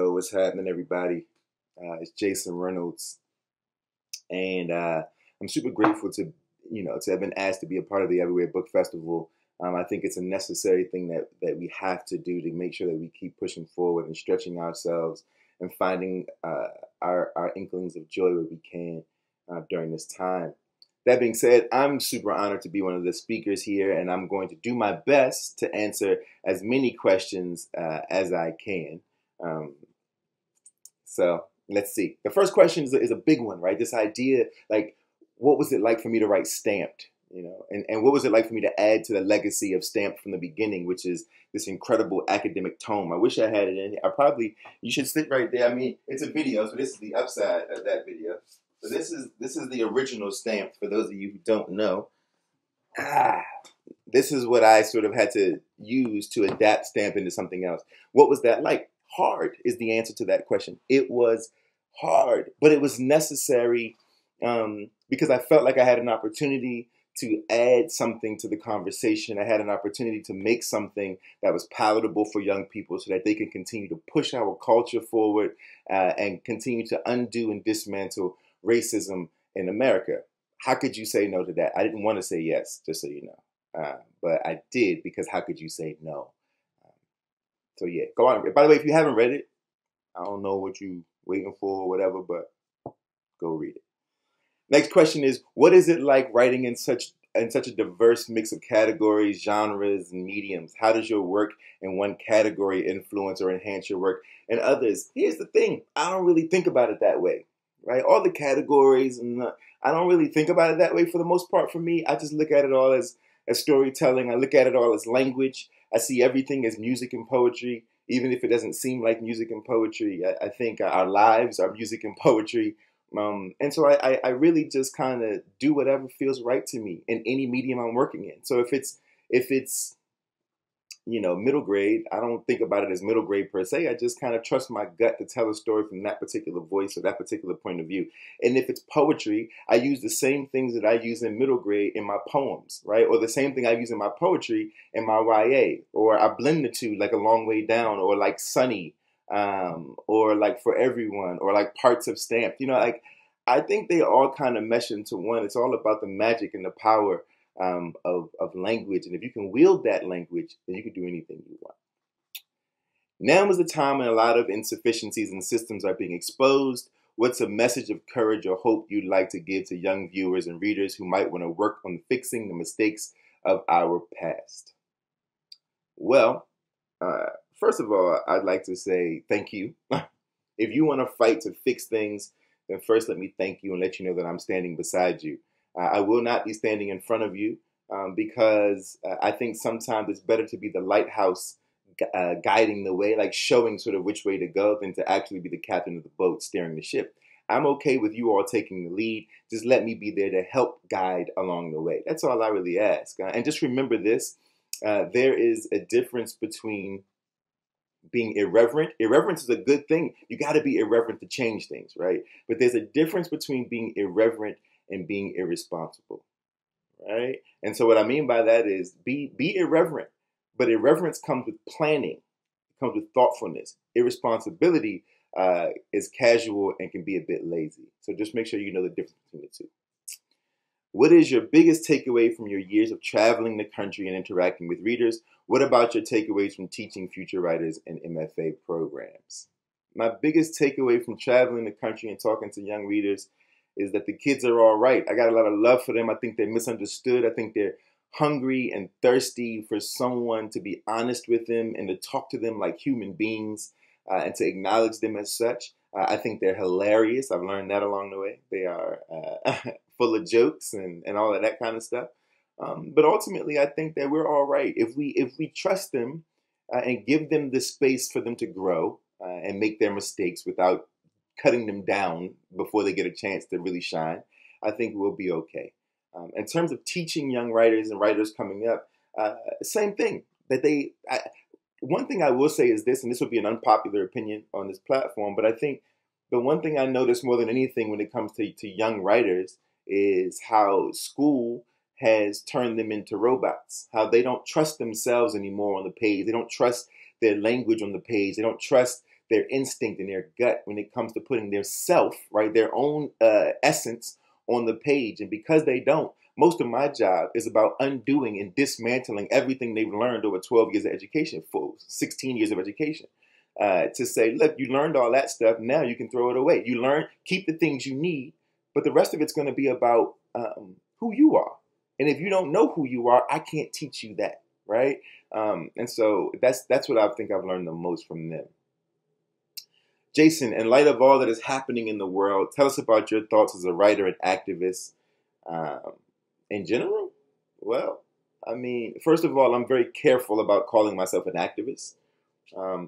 What's happening, everybody? It's Jason Reynolds, and I'm super grateful to have been asked to be a part of the Everywhere Book Festival. I think it's a necessary thing that we have to do to make sure that we keep pushing forward and stretching ourselves and finding our inklings of joy where we can during this time. That being said, I'm super honored to be one of the speakers here, and I'm going to do my best to answer as many questions as I can. So let's see. The first question is a big one, right? This idea, like, what was it like for me to write Stamped? And what was it like for me to add to the legacy of Stamped from the beginning, which is this incredible academic tome? I wish I had it in here. You should sit right there. I mean, it's a video, so this is the upside of that video. So this is the original Stamped, for those of you who don't know. This is what I sort of had to use to adapt Stamped into something else. What was that like? Hard is the answer to that question. It was hard, but it was necessary because I felt like I had an opportunity to add something to the conversation. I had an opportunity to make something that was palatable for young people so that they can continue to push our culture forward and continue to undo and dismantle racism in America. How could you say no to that? I didn't want to say yes, just so you know. But I did, because how could you say no? So yeah, go on. By the way, if you haven't read it, I don't know what you're waiting for or whatever, but go read it. Next question is, what is it like writing in such a diverse mix of categories, genres, and mediums? How does your work in one category influence or enhance your work in others? Here's the thing. I don't really think about it that way, right? All the categories, I don't really think about it that way for the most part. For me, I just look at it all as storytelling. I look at it all as language. I see everything as music and poetry, even if it doesn't seem like music and poetry. I think our lives are music and poetry. And so I really just kind of do whatever feels right to me in any medium I'm working in. So if it's middle grade, I don't think about it as middle grade per se. I just kind of trust my gut to tell a story from that particular voice or that particular point of view. And if it's poetry, I use the same things that I use in middle grade in my poems, right? Or the same thing I use in my poetry in my YA, or I blend the two, like A Long Way Down, or like Sunny, or like For Everyone, or like parts of Stamped. I think they all kind of mesh into one. It's all about the magic and the power of language. And if you can wield that language, then you can do anything you want. Now is the time when a lot of insufficiencies in systems are being exposed. What's a message of courage or hope you'd like to give to young viewers and readers who might want to work on fixing the mistakes of our past? Well, first of all, I'd like to say thank you. If you want to fight to fix things, then first let me thank you and let you know that I'm standing beside you. I will not be standing in front of you because I think sometimes it's better to be the lighthouse guiding the way, like showing sort of which way to go, than to actually be the captain of the boat steering the ship. I'm okay with you all taking the lead. Just let me be there to help guide along the way. That's all I really ask. And just remember this, there is a difference between being irreverent. Irreverence is a good thing. You got to be irreverent to change things, right? But there's a difference between being irreverent and being irresponsible, right? And so what I mean by that is be irreverent, but irreverence comes with planning, it comes with thoughtfulness. Irresponsibility is casual and can be a bit lazy. So just make sure you know the difference between the two. What is your biggest takeaway from your years of traveling the country and interacting with readers? What about your takeaways from teaching future writers in MFA programs? My biggest takeaway from traveling the country and talking to young readers is that the kids are all right. I got a lot of love for them. I think they're misunderstood. I think they're hungry and thirsty for someone to be honest with them and to talk to them like human beings and to acknowledge them as such. I think they're hilarious. I've learned that along the way. They are full of jokes and all of that kind of stuff. But ultimately, I think that we're all right. If we trust them and give them the space for them to grow and make their mistakes without cutting them down before they get a chance to really shine, I think we'll be okay. In terms of teaching young writers and writers coming up, same thing. One thing I will say is this, and this will be an unpopular opinion on this platform, but I think the one thing I notice more than anything when it comes to young writers is how school has turned them into robots, how they don't trust themselves anymore on the page. They don't trust their language on the page. They don't trust their instinct and their gut when it comes to putting their self, right, their own essence on the page. And because they don't, most of my job is about undoing and dismantling everything they've learned over 12 years of education, for 16 years of education. To say, look, you learned all that stuff. Now you can throw it away. You learn, keep the things you need, but the rest of it's going to be about who you are. And if you don't know who you are, I can't teach you that, right? And so that's what I think I've learned the most from them. Jason, in light of all that is happening in the world, tell us about your thoughts as a writer and activist in general. Well, I mean, first of all, I'm very careful about calling myself an activist.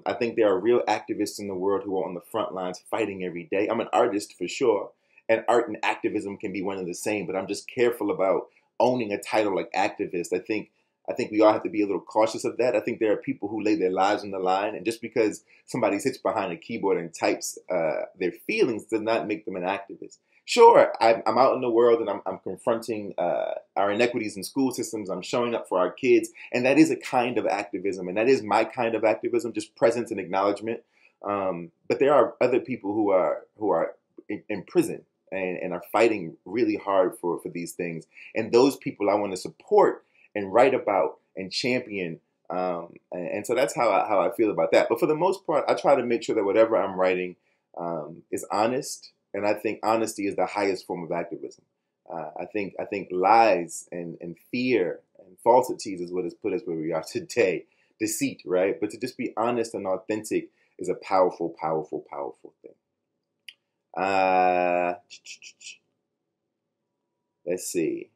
I think there are real activists in the world who are on the front lines fighting every day. I'm an artist for sure, and art and activism can be one and the same, but I'm just careful about owning a title like activist. I think we all have to be a little cautious of that. I think there are people who lay their lives on the line, and just because somebody sits behind a keyboard and types their feelings does not make them an activist. Sure, I'm out in the world and I'm confronting our inequities in school systems. I'm showing up for our kids, and that is a kind of activism, and that is my kind of activism, just presence and acknowledgement. But there are other people who are in prison and are fighting really hard for these things, and those people I want to support and write about and champion. And so that's how I feel about that. But for the most part, I try to make sure that whatever I'm writing is honest. And I think honesty is the highest form of activism. I think lies and fear and falsities is what has put us where we are today. Deceit, right? But to just be honest and authentic is a powerful, powerful, powerful thing. Let's see.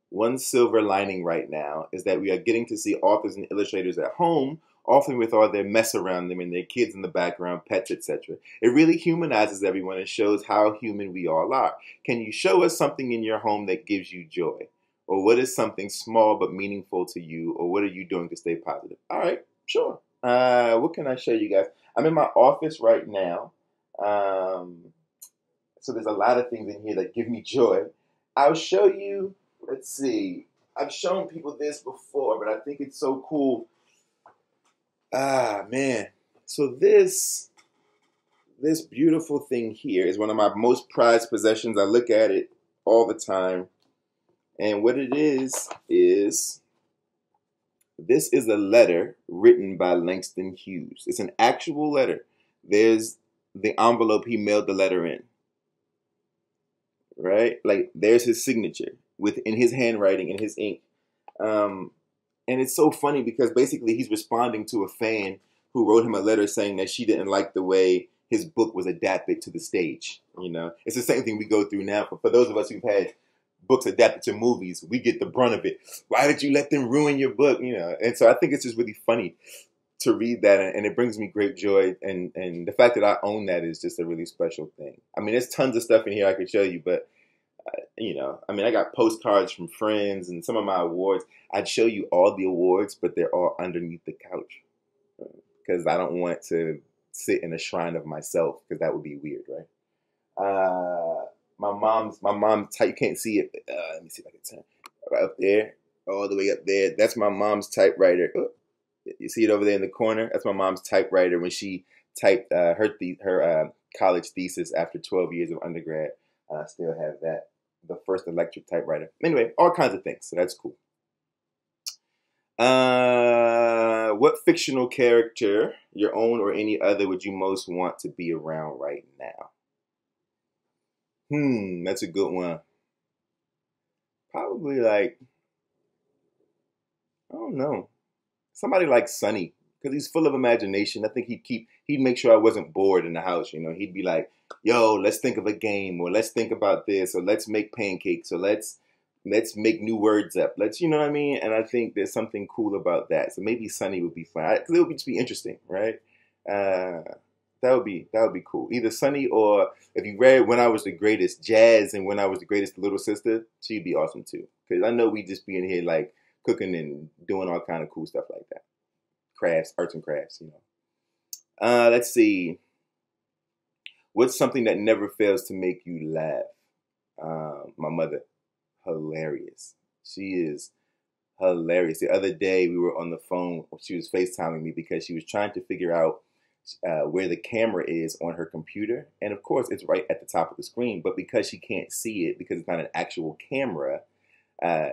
One silver lining right now is that we are getting to see authors and illustrators at home, often with all their mess around them and their kids in the background, pets, etc. It really humanizes everyone and shows how human we all are. Can you show us something in your home that gives you joy? Or what is something small but meaningful to you? Or what are you doing to stay positive? All right, sure. What can I show you guys? I'm in my office right now. So there's a lot of things in here that give me joy. I'll show you, let's see. I've shown people this before, but I think it's so cool. Man. So this beautiful thing here is one of my most prized possessions. I look at it all the time. And what it is this is a letter written by Langston Hughes. It's an actual letter. There's the envelope he mailed the letter in. Right? Like, there's his signature in his handwriting, in his ink. And it's so funny because basically he's responding to a fan who wrote him a letter saying that she didn't like the way his book was adapted to the stage. You know, it's the same thing we go through now. But for those of us who've had books adapted to movies, we get the brunt of it. Why did you let them ruin your book? You know, and so I think it's just really funny to read that, and it brings me great joy. And the fact that I own that is just a really special thing. I mean, there's tons of stuff in here I could show you, but you know, I mean, I got postcards from friends and some of my awards. I'd show you all the awards, but they're all underneath the couch because I don't want to sit in a shrine of myself because that would be weird, right? My mom's type. You can't see it. But, let me see if I can turn right up there, all the way up there. That's my mom's typewriter. Oh, you see it over there in the corner? That's my mom's typewriter when she typed her college thesis after 12 years of undergrad. I still have that. The first electric typewriter. Anyway, all kinds of things. So that's cool. What fictional character, your own or any other, would you most want to be around right now? That's a good one. Probably like, I don't know, somebody like Sonny, because he's full of imagination. I think he'd make sure I wasn't bored in the house. You know, he'd be like, yo, let's think of a game, or let's think about this, or let's make pancakes, or let's make new words up. You know what I mean? And I think there's something cool about that. So maybe Sonny would be fun. Because it would just be interesting, right? That would be cool. Either Sonny or, if you read When I Was the Greatest, Jazz, and When I Was the Greatest, the little sister, she'd be awesome too. Because I know we just be in here like cooking and doing all kind of cool stuff like that. Crafts, arts and crafts, you know. Let's see. What's something that never fails to make you laugh? My mother. Hilarious. She is Hilarious. The other day we were on the phone. She was FaceTiming me because she was trying to figure out where the camera is on her computer. And of course, it's right at the top of the screen. But because she can't see it, because it's not an actual camera,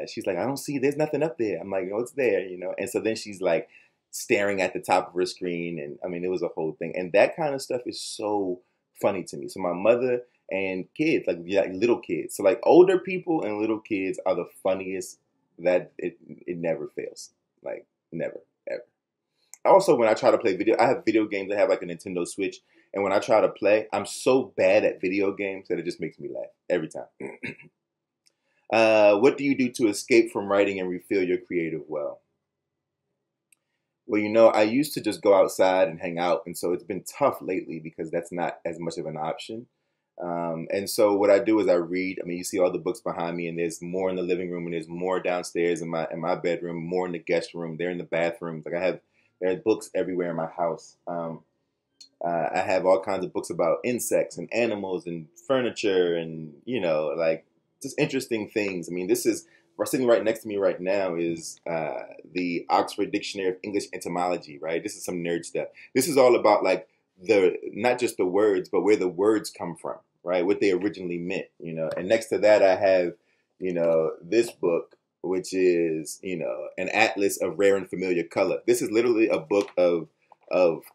she's like, I don't see, there's nothing up there. I'm like, no, it's there, you know? And so then she's like staring at the top of her screen. And I mean, it was a whole thing. And that kind of stuff is so funny to me. So my mother and kids, like yeah, little kids. So like older people and little kids are the funniest that it never fails. Like never, ever. Also, when I try to play video, I have video games. I have like a Nintendo Switch. And when I try to play, I'm so bad at video games that it just makes me laugh every time. What do you do to escape from writing and refill your creative well? Well, you know, I used to just go outside and hang out, and so it's been tough lately because that's not as much of an option. And so what I do is I read. I mean, you see all the books behind me, and there's more in the living room, and there's more downstairs in my bedroom, more in the guest room. They're in the bathrooms. Like there are books everywhere in my house. I have all kinds of books about insects and animals and furniture and, you know, like just interesting things. I mean, sitting right next to me right now is the Oxford Dictionary of English Etymology, right? This is some nerd stuff. This is all about like not just the words, but where the words come from, right? What they originally meant, you know. And next to that, I have, you know, this book, which is, you know, an atlas of rare and familiar color. This is literally a book of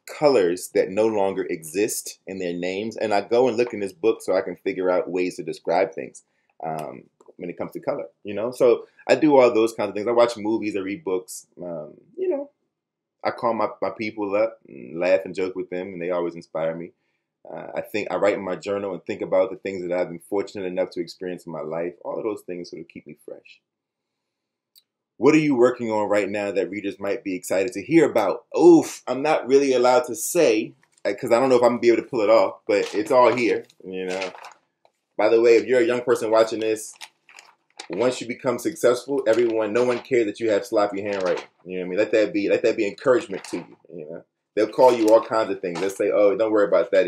colors that no longer exist in their names. And I go and look in this book so I can figure out ways to describe things when it comes to color, you know? So I do all those kinds of things. I watch movies, I read books, you know. I call my people up and laugh and joke with them, and they always inspire me. I write in my journal and think about the things that I've been fortunate enough to experience in my life. All of those things sort of keep me fresh. What are you working on right now that readers might be excited to hear about? Oof, I'm not really allowed to say because I don't know if I'm going to be able to pull it off, but it's all here, you know. By the way, if you're a young person watching this, once you become successful, no one cares that you have sloppy handwriting. You know what I mean? Let that be encouragement to you, you know. They'll call you all kinds of things. They'll say, oh, don't worry about that.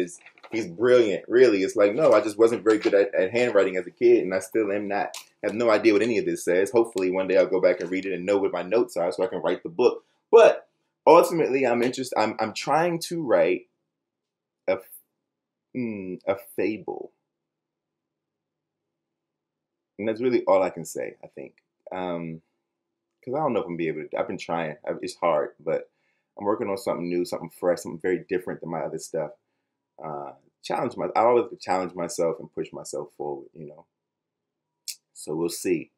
He's brilliant. Really, it's like, no, I just wasn't very good at handwriting as a kid, and I still am not. I have no idea what any of this says. Hopefully, one day I'll go back and read it and know what my notes are so I can write the book. But ultimately, I'm interested. I'm trying to write a fable, and that's really all I can say. I think because I don't know if I'm gonna be able to. I've been trying. It's hard, but I'm working on something new, something fresh, something very different than my other stuff. I always challenge myself and push myself forward, you know. So we'll see.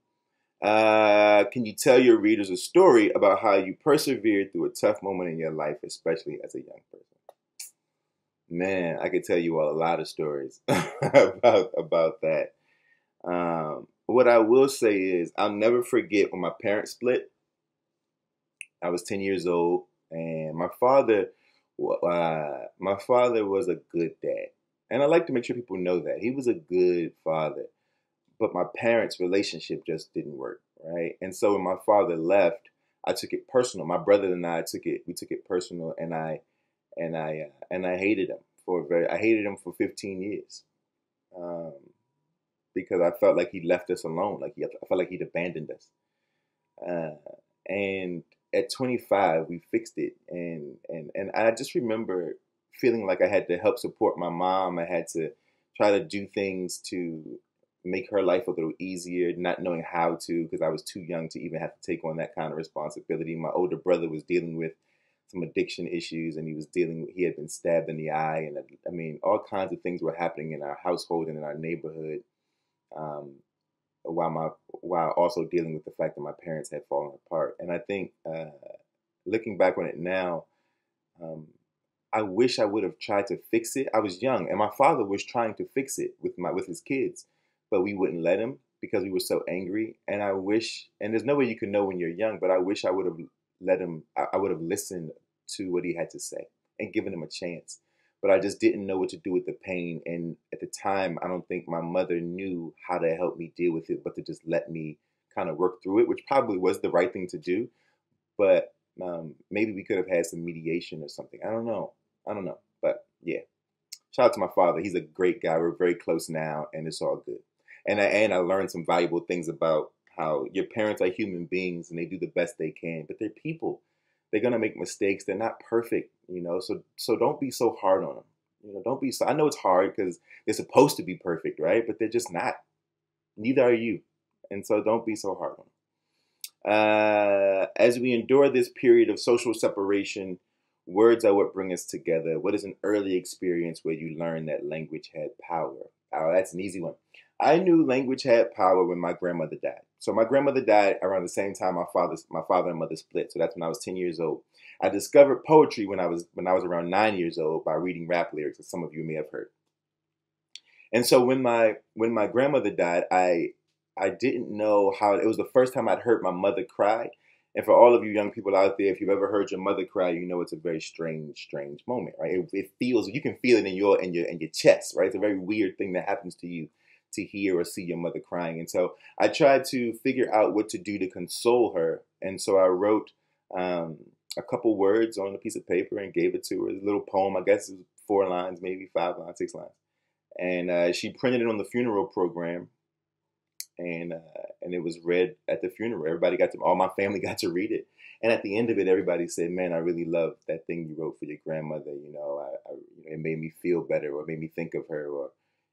Can you tell your readers a story about how you persevered through a tough moment in your life, especially as a young person? Man, I could tell you all a lot of stories about that. What I will say is I'll never forget when my parents split. I was 10 years old, and my father was a good dad. And I like to make sure people know that. He was a good father. But my parents' relationship just didn't work, right? And so when my father left, I took it personal. My brother and we took it personal, and I hated him I hated him for 15 years. Because I felt like he left us alone. I felt like he'd abandoned us. And at 25, we fixed it. And I just remember feeling like I had to help support my mom. I had to try to do things to make her life a little easier, not knowing how to because I was too young to even have to take on that kind of responsibility. My older brother was dealing with some addiction issues, and he had been stabbed in the eye. And I mean, all kinds of things were happening in our household and in our neighborhood. While also dealing with the fact that my parents had fallen apart. And I think looking back on it now, I wish I would have tried to fix it. I was young, and my father was trying to fix it with his kids, but we wouldn't let him because we were so angry. And and there's no way you can know when you're young, but I wish I would have let him. I would have listened to what he had to say and given him a chance. But I just didn't know what to do with the pain. And at the time, I don't think my mother knew how to help me deal with it, but to just let me kind of work through it, which probably was the right thing to do. But maybe we could have had some mediation or something. I don't know. But yeah, shout out to my father. He's a great guy. We're very close now, and it's all good. And I learned some valuable things about how your parents are human beings and they do the best they can, but they're people. They're gonna make mistakes. They're not perfect, you know. So don't be so hard on them. You know, don't be so. I know it's hard because they're supposed to be perfect, right? But they're just not. Neither are you, and so don't be so hard on them. As we endure this period of social separation, words are what bring us together. What is an early experience where you learn that language had power? Oh, that's an easy one. I knew language had power when my grandmother died. So my grandmother died around the same time my father and mother split. So that's when I was 10 years old. I discovered poetry when I was around 9 years old by reading rap lyrics, as some of you may have heard. And so when my grandmother died, I didn't know how it was the first time I'd heard my mother cry. And for all of you young people out there, if you've ever heard your mother cry, you know it's a very strange, strange moment, right? It feels you can feel it in your chest, right? It's a very weird thing that happens to you to hear or see your mother crying. And so I tried to figure out what to do to console her. And so I wrote a couple words on a piece of paper and gave it to her. A little poem, I guess it was 4 lines, maybe 5 lines, 6 lines. And she printed it on the funeral program, and it was read at the funeral. All my family got to read it. And at the end of it, everybody said, "Man, I really love that thing you wrote for your grandmother. You know, it made me feel better, or made me think of her, or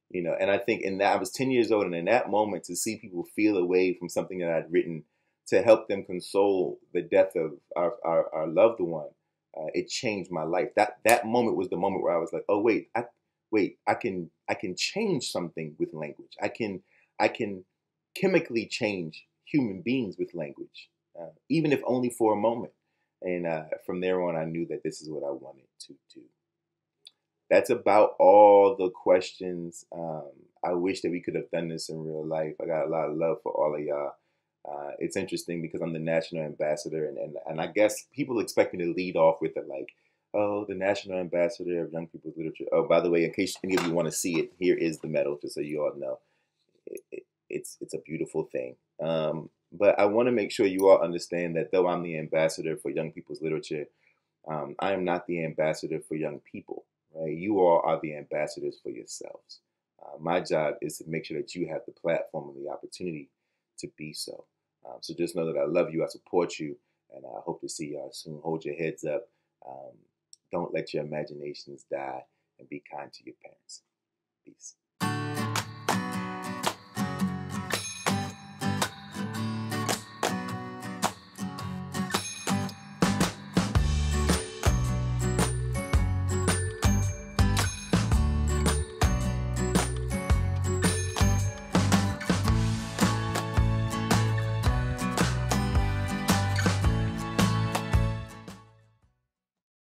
you know." And I think in that I was 10 years old, and in that moment, to see people feel away from something that I'd written to help them console the death of our loved one, it changed my life. That moment was the moment where I was like, "Oh wait, I can change something with language. I can chemically change human beings with language, even if only for a moment." And from there on, I knew that this is what I wanted to do. That's about all the questions. I wish that we could have done this in real life. I got a lot of love for all of y'all. It's interesting because I'm the national ambassador, and I guess people expect me to lead off with it like, "Oh, the national ambassador of young people's literature." Oh, by the way, in case any of you want to see it, here is the medal, just so you all know. It's a beautiful thing. But I want to make sure you all understand that though I'm the ambassador for young people's literature, I am not the ambassador for young people. Right? You all are the ambassadors for yourselves. My job is to make sure that you have the platform and the opportunity to be so. So just know that I love you, I support you, and I hope to see y'all soon. Hold your heads up. Um, don't let your imaginations die, and be kind to your parents. Peace.